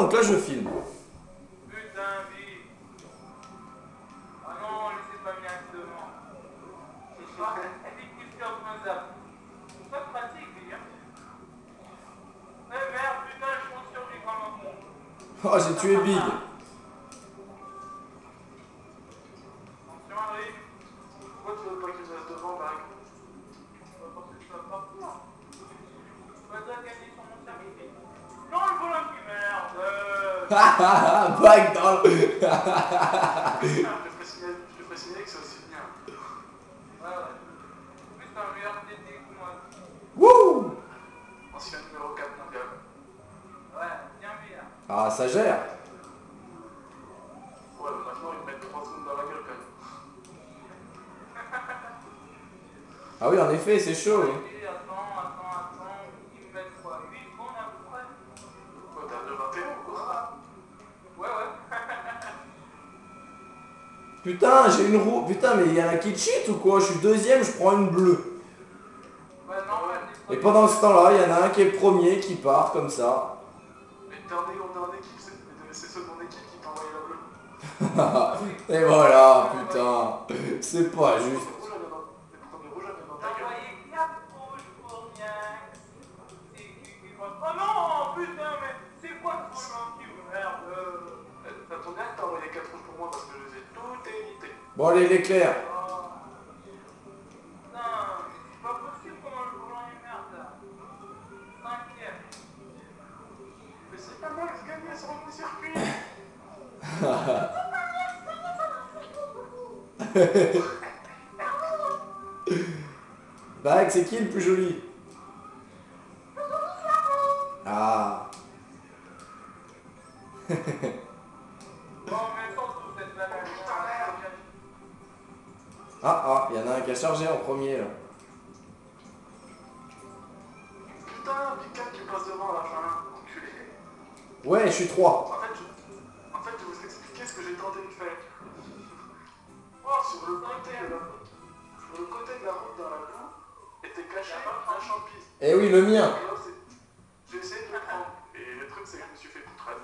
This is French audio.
donc là je filme. Putain, vie. Ah non, laissez pas bien devant. Ah, effectif sur zap. C'est pas pratique, vie. Eh merde, putain, je pense sur les grands moments. Oh, j'ai tué Big. Attention, Henri. Pourquoi tu veux pas qu'il reste devant, Bag? Parce que ça va partir. Va toi gagner sur mon service. Non, le volant qui merde. Bag dans le... Je te ferai signaler que c'est aussi bien. Ouais, ouais. En plus, t'es un meilleur TT que moi. Wouh. Ancien numéro 4 mondial. Ouais, bien bien. Ah, ça gère. Ouais, mais maintenant ils me mettent 3 secondes dans la gueule quand même. Ah oui, en effet, c'est chaud. Oui. Et attends. Ils me mettent quoi 8 secondes à peu près. Quoi, t'as 2,21 ou quoi? Ouais, ouais. Putain, j'ai une roue. Putain, mais il y en a qui cheat ou quoi? Je suis deuxième, je prends une bleue. Ouais, non, ouais, Et pendant ce temps-là, il y en a un qui est premier qui part comme ça. Mais t'es en équipe, c'est ceux de mon équipe qui t'envoient la bleue. Et voilà, putain. C'est pas Les juste. premiers rouges, elles viennent dans ta T'as gueule. envoyé 4 rouges pour rien. Oh non, putain, mais c'est quoi ce volant qui me merde? Ça tombe bien que t'as envoyé 4 rouges pour moi parce que je les ai toutes évitées. Bon, allez, l'éclair. Putain, mais c'est pas possible comment le volant est merde là. 5ème. Mais c'est pas mal, c'est gagné sur le circuit. Bag, c'est qui le plus joli? Ah. Bon, mais surtout cette balle. Ah, il y en a un qui a chargé en premier là. Putain, Picard qui passe devant la fin, enculé. Ouais, je suis 3. En fait, je vais vous expliquer ce que j'ai tenté de faire. Oh, sur le côté de la route dans la boue, était caché un champi. Eh oui, le mien. Et là, j'ai essayé de le prendre. Et le truc, c'est que je me suis fait poutrade.